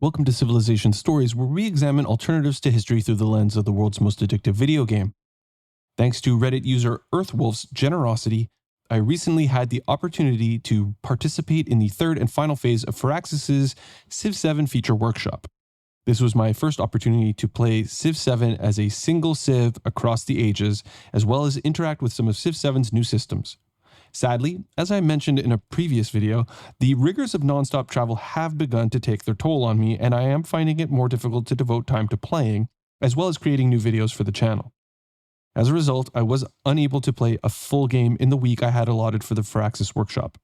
Welcome to Civilization Stories, where we examine alternatives to history through the lens of the world's most addictive video game. Thanks to Reddit user Earthwulf's generosity, I recently had the opportunity to participate in the third and final phase of Firaxis' Civ VII feature workshop. This was my first opportunity to play Civ VII as a single Civ across the ages, as well as interact with some of Civ VII's new systems. Sadly, as I mentioned in a previous video, the rigors of nonstop travel have begun to take their toll on me, and I am finding it more difficult to devote time to playing, as well as creating new videos for the channel. As a result, I was unable to play a full game in the week I had allotted for the Firaxis workshop.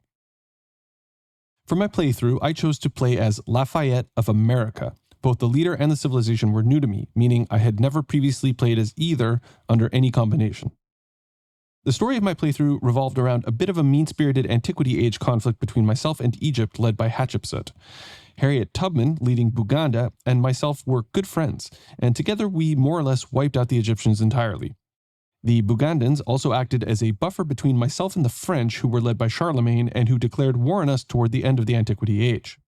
For my playthrough, I chose to play as Lafayette of America. Both the leader and the civilization were new to me, meaning I had never previously played as either under any combination. The story of my playthrough revolved around a bit of a mean-spirited Antiquity Age conflict between myself and Egypt led by Hatshepsut. Harriet Tubman, leading Buganda, and myself were good friends, and together we more or less wiped out the Egyptians entirely. The Bugandans also acted as a buffer between myself and the French, who were led by Charlemagne and who declared war on us toward the end of the Antiquity Age.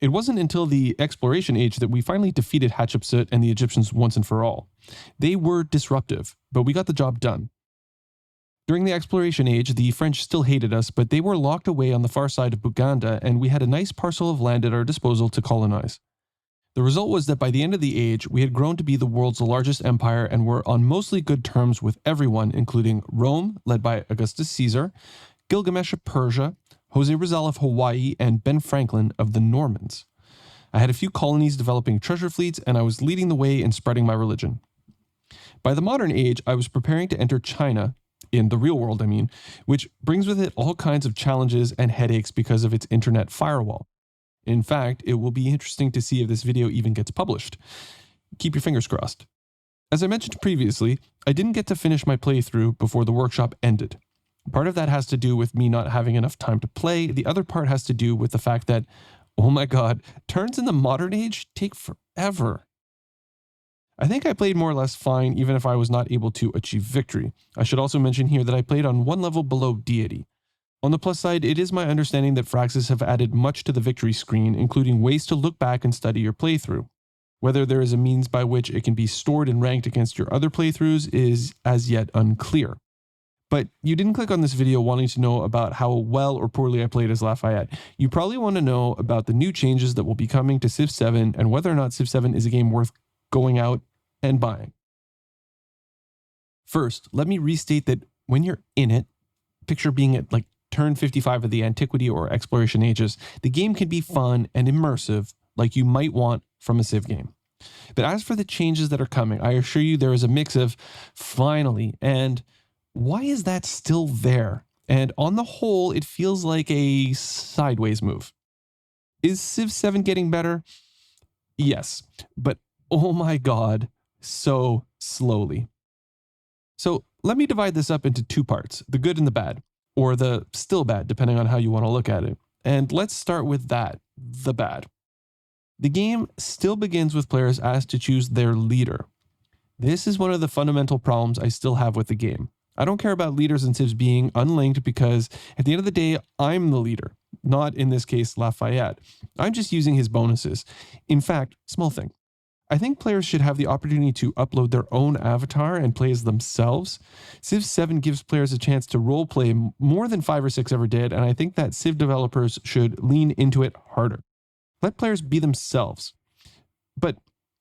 It wasn't until the Exploration Age that we finally defeated Hatshepsut and the Egyptians once and for all. They were disruptive, but we got the job done. During the Exploration Age, the French still hated us, but they were locked away on the far side of Buganda, and we had a nice parcel of land at our disposal to colonize. The result was that by the end of the age, we had grown to be the world's largest empire and were on mostly good terms with everyone, including Rome, led by Augustus Caesar, Gilgamesh of Persia, Jose Rizal of Hawaii, and Ben Franklin of the Normans. I had a few colonies developing treasure fleets, and I was leading the way in spreading my religion. By the modern age, I was preparing to enter China, in the real world, which brings with it all kinds of challenges and headaches because of its internet firewall. In fact, it will be interesting to see if this video even gets published. Keep your fingers crossed. As I mentioned previously, I didn't get to finish my playthrough before the workshop ended. Part of that has to do with me not having enough time to play. The other part has to do with the fact that, oh my god, turns in the modern age take forever. I think I played more or less fine even if I was not able to achieve victory. I should also mention here that I played on one level below deity. On the plus side, it is my understanding that Firaxis have added much to the victory screen, including ways to look back and study your playthrough. Whether there is a means by which it can be stored and ranked against your other playthroughs is as yet unclear. But you didn't click on this video wanting to know about how well or poorly I played as Lafayette. You probably want to know about the new changes that will be coming to Civ VII and whether or not Civ VII is a game worth going out and buying. First, let me restate that when you're in it, picture being at like turn 55 of the Antiquity or Exploration Ages, the game can be fun and immersive like you might want from a Civ game. But as for the changes that are coming, I assure you there is a mix of finally and why is that still there? And on the whole, it feels like a sideways move. Is Civ VII getting better? Yes, but oh my god, so slowly. So let me divide this up into two parts, the good and the bad, or the still bad, depending on how you want to look at it. And let's start with that, the bad. The game still begins with players asked to choose their leader. This is one of the fundamental problems I still have with the game. I don't care about leaders and civs being unlinked because at the end of the day, I'm the leader, not in this case Lafayette. I'm just using his bonuses. In fact, small thing. I think players should have the opportunity to upload their own avatar and play as themselves. Civ VII gives players a chance to roleplay more than 5 or 6 ever did, and I think that Civ developers should lean into it harder. Let players be themselves. But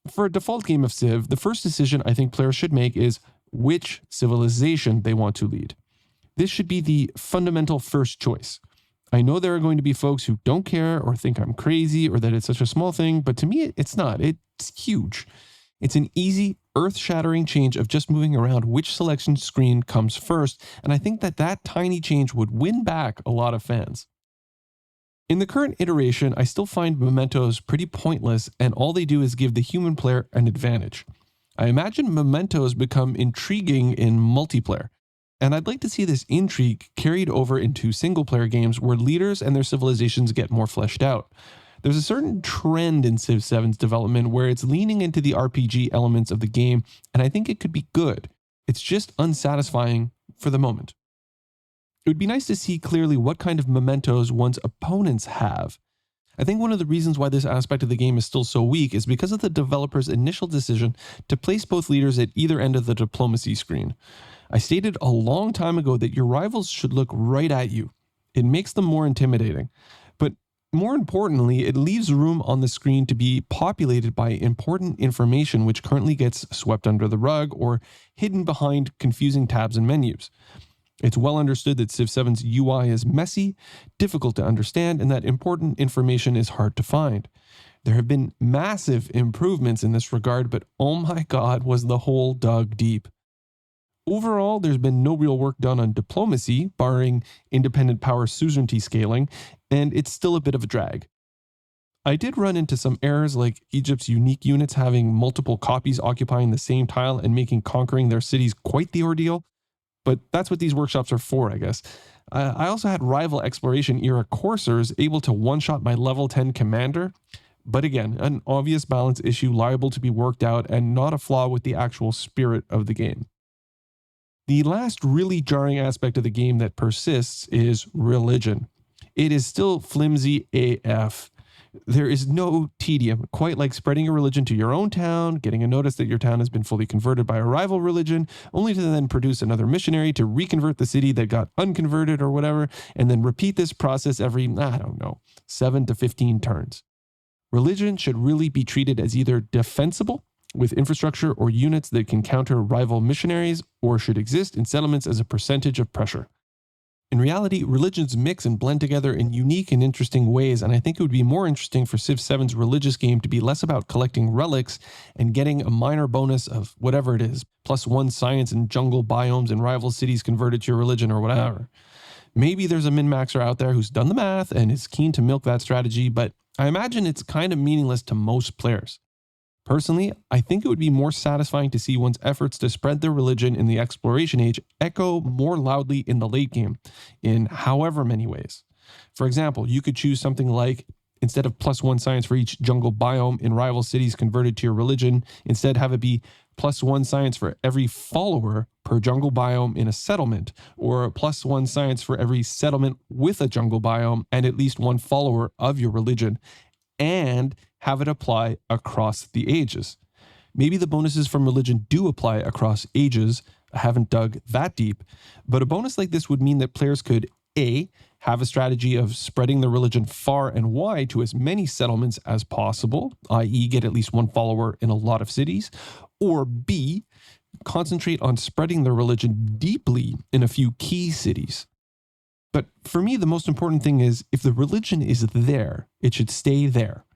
for a default game of Civ, the first decision I think players should make is which civilization they want to lead. This should be the fundamental first choice. I know there are going to be folks who don't care or think I'm crazy or that it's such a small thing, but to me, it's not. It's huge. It's an easy, earth-shattering change of just moving around which selection screen comes first, and I think that that tiny change would win back a lot of fans. In the current iteration, I still find mementos pretty pointless, and all they do is give the human player an advantage. I imagine mementos become intriguing in multiplayer. And I'd like to see this intrigue carried over into single-player games where leaders and their civilizations get more fleshed out. There's a certain trend in Civ VII's development where it's leaning into the RPG elements of the game, and I think it could be good. It's just unsatisfying for the moment. It would be nice to see clearly what kind of mementos one's opponents have. I think one of the reasons why this aspect of the game is still so weak is because of the developer's initial decision to place both leaders at either end of the diplomacy screen. I stated a long time ago that your rivals should look right at you. It makes them more intimidating. But more importantly, it leaves room on the screen to be populated by important information which currently gets swept under the rug or hidden behind confusing tabs and menus. It's well understood that Civ VII's UI is messy, difficult to understand, and that important information is hard to find. There have been massive improvements in this regard, but oh my god, was the hole dug deep. Overall, there's been no real work done on diplomacy, barring independent power suzerainty scaling, and it's still a bit of a drag. I did run into some errors like Egypt's unique units having multiple copies occupying the same tile and making conquering their cities quite the ordeal, but that's what these workshops are for, I guess. I also had rival exploration era coursers able to one-shot my level 10 commander, but again, an obvious balance issue liable to be worked out and not a flaw with the actual spirit of the game. The last really jarring aspect of the game that persists is religion. It is still flimsy AF. There is no tedium, quite like spreading a religion to your own town, getting a notice that your town has been fully converted by a rival religion, only to then produce another missionary to reconvert the city that got unconverted or whatever, and then repeat this process every, 7 to 15 turns. Religion should really be treated as either defensible, with infrastructure or units that can counter rival missionaries, or should exist in settlements as a percentage of pressure. In reality, religions mix and blend together in unique and interesting ways, and I think it would be more interesting for Civ VII's religious game to be less about collecting relics and getting a minor bonus of whatever it is, +1 science and jungle biomes and rival cities converted to your religion or whatever. Maybe there's a min-maxer out there who's done the math and is keen to milk that strategy, but I imagine it's kind of meaningless to most players. Personally, I think it would be more satisfying to see one's efforts to spread their religion in the exploration age echo more loudly in the late game, in however many ways. For example, you could choose something like, instead of +1 science for each jungle biome in rival cities converted to your religion, instead have it be +1 science for every follower per jungle biome in a settlement, or +1 science for every settlement with a jungle biome and at least one follower of your religion, and have it apply across the ages. Maybe the bonuses from religion do apply across ages. I haven't dug that deep, but a bonus like this would mean that players could A, have a strategy of spreading the religion far and wide to as many settlements as possible, i.e. get at least one follower in a lot of cities, or B, concentrate on spreading the religion deeply in a few key cities. But for me, the most important thing is if the religion is there, it should stay there.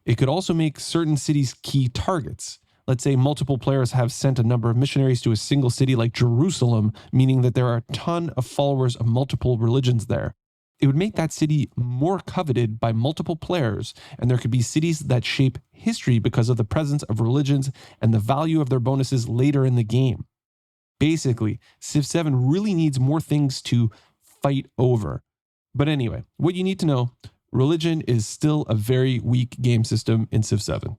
It could also make certain cities key targets. Let's say multiple players have sent a number of missionaries to a single city like Jerusalem, meaning that there are a ton of followers of multiple religions there. It would make that city more coveted by multiple players, and there could be cities that shape history because of the presence of religions and the value of their bonuses later in the game. Basically, Civ VII really needs more things to fight over. But anyway, what you need to know, religion is still a very weak game system in Civ VII.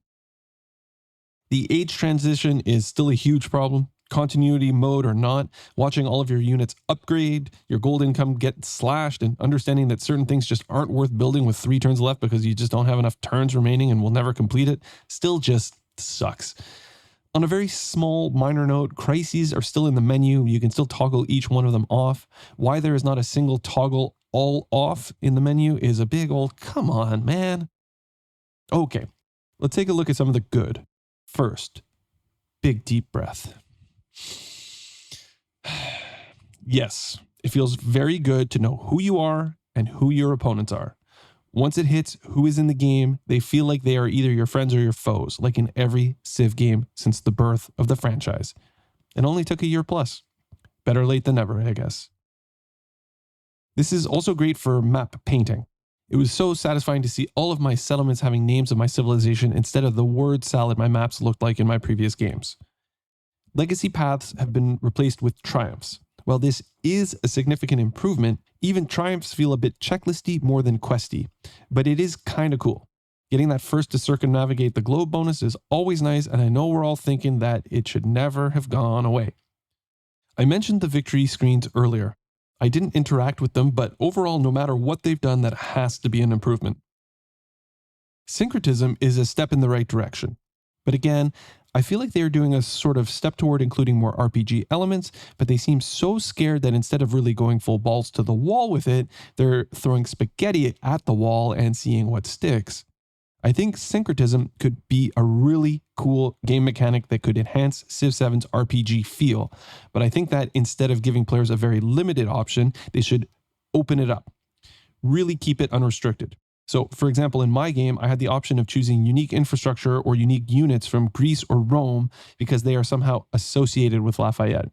The age transition is still a huge problem. Continuity mode or not, watching all of your units upgrade, your gold income get slashed, and understanding that certain things just aren't worth building with 3 turns left because you just don't have enough turns remaining and will never complete it, still just sucks. On a very small, minor note, crises are still in the menu. You can still toggle each one of them off. Why there is not a single toggle all off in the menu is a big old come on, man. Okay, let's take a look at some of the good. First, big deep breath. Yes, it feels very good to know who you are and who your opponents are. Once it hits who is in the game, they feel like they are either your friends or your foes, like in every Civ game since the birth of the franchise. It only took a year plus. Better late than never, I guess. This is also great for map painting. It was so satisfying to see all of my settlements having names of my civilization instead of the word salad my maps looked like in my previous games. Legacy paths have been replaced with triumphs. While this is a significant improvement, even triumphs feel a bit checklisty more than questy, but it is kind of cool. Getting that first to circumnavigate the globe bonus is always nice, and I know we're all thinking that it should never have gone away. I mentioned the victory screens earlier. I didn't interact with them, but overall, no matter what they've done, that has to be an improvement. Syncretism is a step in the right direction. But again, I feel like they're doing a sort of step toward including more RPG elements, but they seem so scared that instead of really going full balls to the wall with it, they're throwing spaghetti at the wall and seeing what sticks. I think syncretism could be a really cool game mechanic that could enhance Civ VII's RPG feel, but I think that instead of giving players a very limited option, they should open it up. Really keep it unrestricted. So, for example, in my game, I had the option of choosing unique infrastructure or unique units from Greece or Rome because they are somehow associated with Lafayette.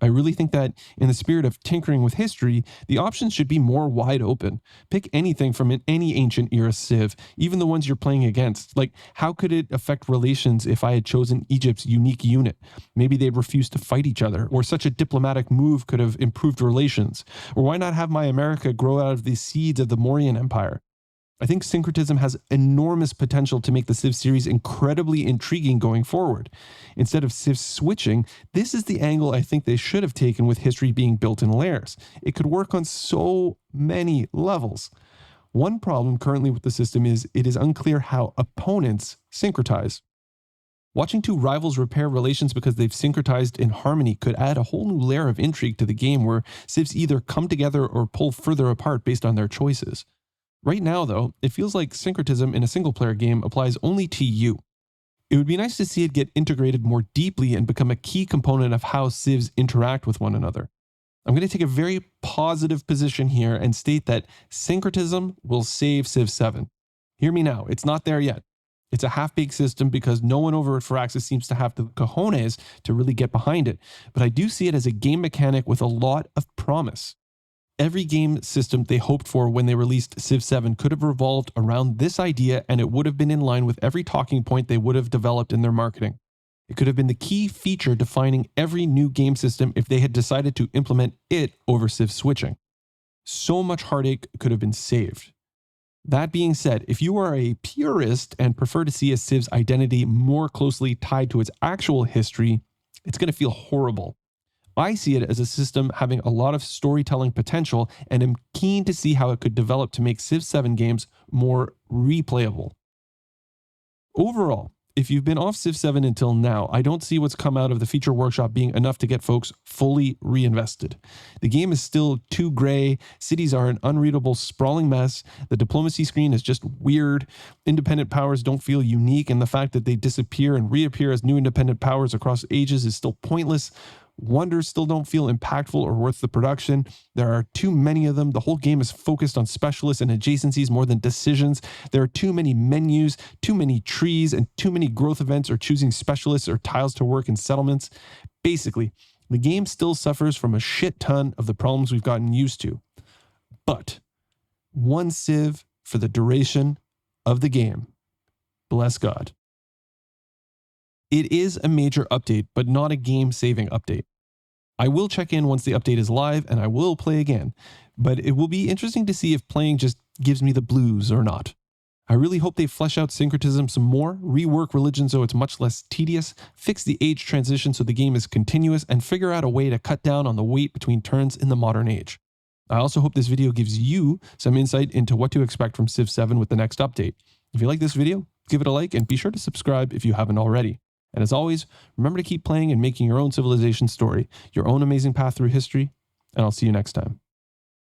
I really think that in the spirit of tinkering with history, the options should be more wide open. Pick anything from any ancient era Civ, even the ones you're playing against. Like, how could it affect relations if I had chosen Egypt's unique unit? Maybe they'd refuse to fight each other, or such a diplomatic move could have improved relations. Or why not have my America grow out of the seeds of the Mauryan Empire? I think syncretism has enormous potential to make the Civ series incredibly intriguing going forward. Instead of Civ switching, this is the angle I think they should have taken with history being built in layers. It could work on so many levels. One problem currently with the system is it is unclear how opponents syncretize. Watching two rivals repair relations because they've syncretized in harmony could add a whole new layer of intrigue to the game where Civs either come together or pull further apart based on their choices. Right now, though, it feels like syncretism in a single-player game applies only to you. It would be nice to see it get integrated more deeply and become a key component of how Civs interact with one another. I'm going to take a very positive position here and state that syncretism will save Civ VII. Hear me now, it's not there yet. It's a half-baked system because no one over at Firaxis seems to have the cojones to really get behind it, but I do see it as a game mechanic with a lot of promise. Every game system they hoped for when they released Civ VII could have revolved around this idea, and it would have been in line with every talking point they would have developed in their marketing. It could have been the key feature defining every new game system if they had decided to implement it over Civ switching. So much heartache could have been saved. That being said, if you are a purist and prefer to see a Civ's identity more closely tied to its actual history, it's going to feel horrible. I see it as a system having a lot of storytelling potential and am keen to see how it could develop to make Civ VII games more replayable. Overall, if you've been off Civ VII until now, I don't see what's come out of the feature workshop being enough to get folks fully reinvested. The game is still too gray, cities are an unreadable, sprawling mess, the diplomacy screen is just weird, independent powers don't feel unique, and the fact that they disappear and reappear as new independent powers across ages is still pointless. Wonders still don't feel impactful or worth the production. There are too many of them. The whole game is focused on specialists and adjacencies more than decisions. There are too many menus, too many trees, and too many growth events or choosing specialists or tiles to work in settlements. Basically, the game still suffers from a shit ton of the problems we've gotten used to. But one Civ for the duration of the game. Bless God. It is a major update, but not a game-saving update. I will check in once the update is live, and I will play again, but it will be interesting to see if playing just gives me the blues or not. I really hope they flesh out syncretism some more, rework religion so it's much less tedious, fix the age transition so the game is continuous, and figure out a way to cut down on the wait between turns in the modern age. I also hope this video gives you some insight into what to expect from Civ VII with the next update. If you like this video, give it a like and be sure to subscribe if you haven't already. And as always, remember to keep playing and making your own civilization story, your own amazing path through history, and I'll see you next time.